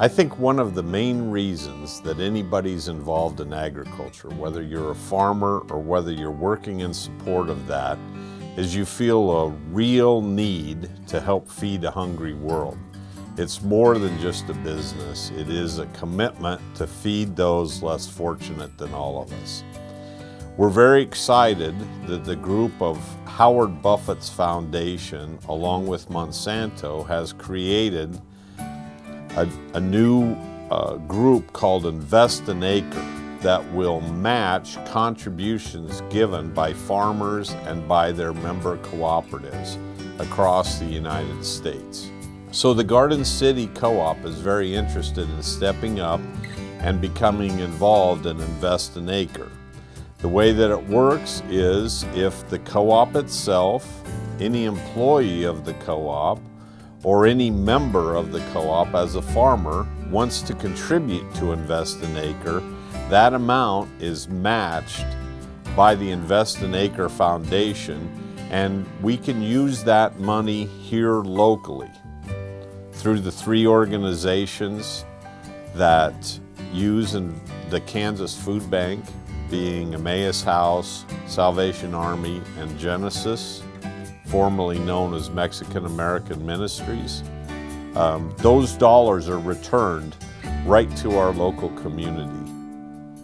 I think one of the main reasons that anybody's involved in agriculture, whether you're a farmer or whether you're working in support of that, is you feel a real need to help feed a hungry world. It's more than just a business. It is a commitment to feed those less fortunate than all of us. We're very excited that the group of Howard Buffett's Foundation, along with Monsanto, has created a new group called Invest An Acre that will match contributions given by farmers and by their member cooperatives across the United States. So the Garden City Co-op is very interested in stepping up and becoming involved in Invest An Acre. The way that it works is if the co-op itself, any employee of the co-op, or any member of the co-op as a farmer wants to contribute to Invest An Acre, that amount is matched by the Invest An Acre Foundation, and we can use that money here locally through the 3 organizations that use in the Kansas Food Bank, being Emmaus House, Salvation Army, and Genesis, formerly known as Mexican American Ministries. Those dollars are returned right to our local community.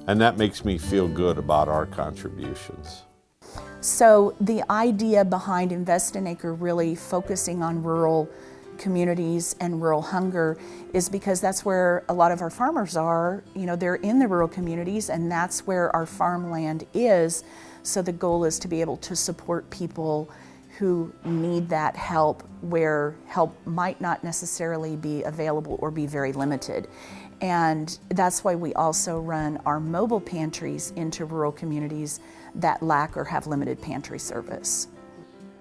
And that makes me feel good about our contributions. So the idea behind Invest An Acre really focusing on rural communities and rural hunger is because that's where a lot of our farmers are. You know, they're in the rural communities and that's where our farmland is. So the goal is to be able to support people who need that help where help might not necessarily be available or be very limited. And that's why we also run our mobile pantries into rural communities that lack or have limited pantry service.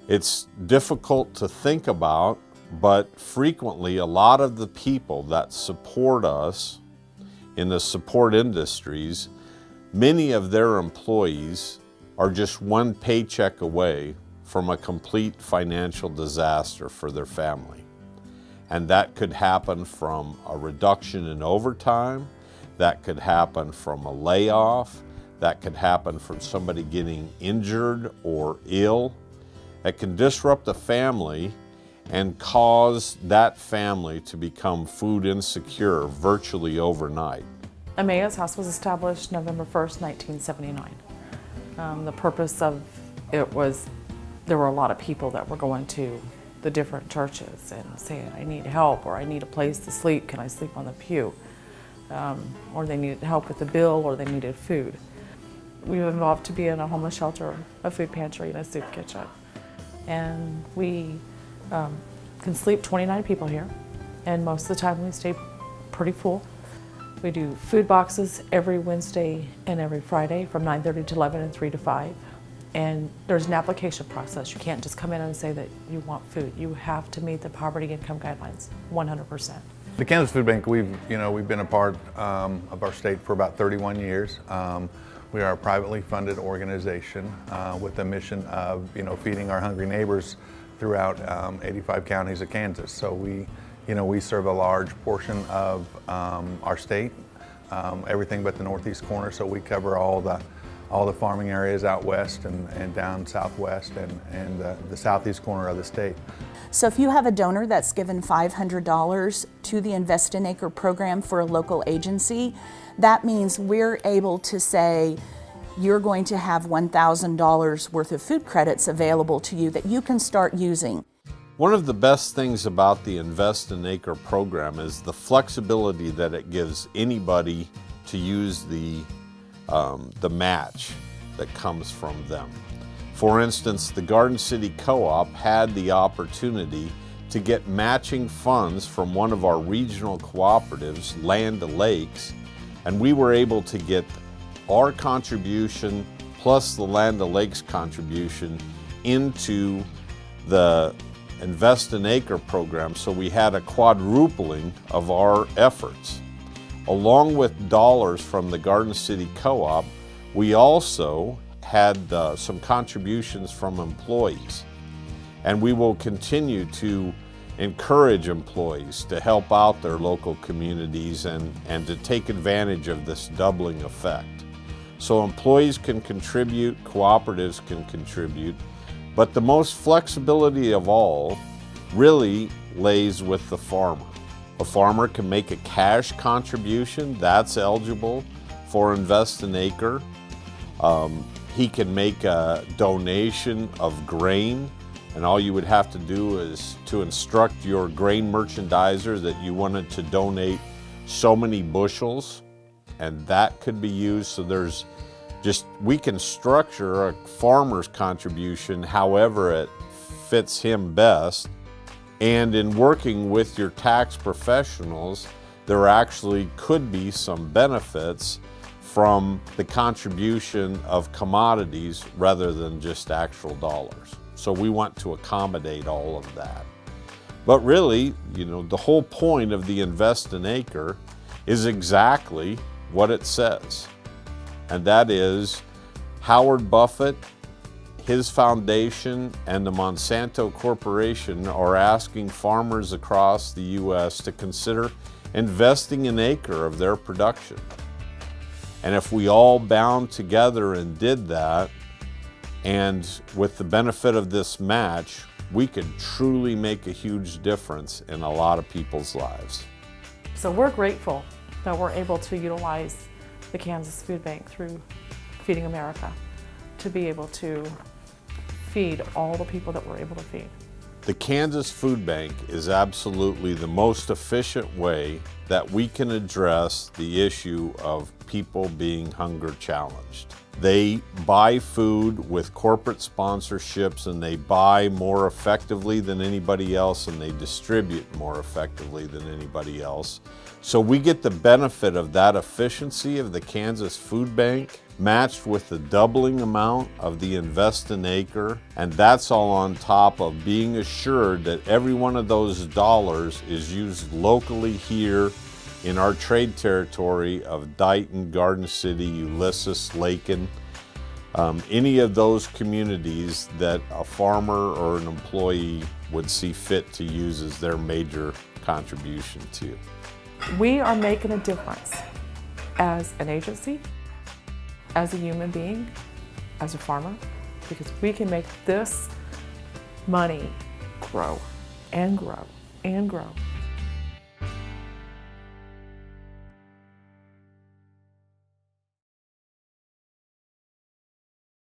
It's difficult to think about, but frequently a lot of the people that support us in the support industries, many of their employees are just one paycheck away from a complete financial disaster for their family. And that could happen from a reduction in overtime, that could happen from a layoff, that could happen from somebody getting injured or ill. It can disrupt the family and cause that family to become food insecure virtually overnight. Emmaus House was established November 1st, 1979. The purpose of it was there were a lot of people that were going to the different churches and saying, I need help, or I need a place to sleep, can I sleep on the pew? Or they needed help with the bill, or they needed food. We were involved to be in a homeless shelter, a food pantry, and a soup kitchen. And we can sleep 29 people here, and most of the time we stay pretty full. We do food boxes every Wednesday and every Friday from 9:30 to 11 and 3 to 5. And there's an application process. You can't just come in and say that you want food. You have to meet the poverty income guidelines, 100%. The Kansas Food Bank, we've been a part of our state for about 31 years. We are a privately funded organization with the mission of feeding our hungry neighbors throughout 85 counties of Kansas. So we serve a large portion of our state, everything but the northeast corner. So we cover all the farming areas out west and down southwest and the southeast corner of the state. So if you have a donor that's given $500 to the Invest An Acre program for a local agency, that means we're able to say you're going to have $1,000 worth of food credits available to you that you can start using. One of the best things about the Invest An Acre program is the flexibility that it gives anybody to use the match that comes from them. For instance, the Garden City Co-op had the opportunity to get matching funds from one of our regional cooperatives, Land O'Lakes, and we were able to get our contribution plus the Land O'Lakes contribution into the Invest An Acre program, so we had a quadrupling of our efforts. Along with dollars from the Garden City Co-op, we also had some contributions from employees. And we will continue to encourage employees to help out their local communities and to take advantage of this doubling effect. So employees can contribute, cooperatives can contribute, but the most flexibility of all really lays with the farmer. A farmer can make a cash contribution, that's eligible for Invest an Acre. He can make a donation of grain, and all you would have to do is to instruct your grain merchandiser that you wanted to donate so many bushels, and that could be used. So there's just, we can structure a farmer's contribution however it fits him best. And in working with your tax professionals, there actually could be some benefits from the contribution of commodities rather than just actual dollars. So we want to accommodate all of that. But really, you know, the whole point of the Invest an Acre is exactly what it says. And that is Howard Buffett, his foundation, and the Monsanto Corporation are asking farmers across the U.S. to consider investing an acre of their production. And if we all bound together and did that, and with the benefit of this match, we could truly make a huge difference in a lot of people's lives. So we're grateful that we're able to utilize the Kansas Food Bank through Feeding America to be able to feed all the people that we're able to feed. The Kansas Food Bank is absolutely the most efficient way that we can address the issue of people being hunger challenged. They buy food with corporate sponsorships, and they buy more effectively than anybody else, and they distribute more effectively than anybody else. So we get the benefit of that efficiency of the Kansas Food Bank matched with the doubling amount of the Invest an Acre, and that's all on top of being assured that every one of those dollars is used locally here in our trade territory of Dighton, Garden City, Ulysses, Lakin, any of those communities that a farmer or an employee would see fit to use as their major contribution to. We are making a difference as an agency, as a human being, as a farmer, because we can make this money grow and grow and grow.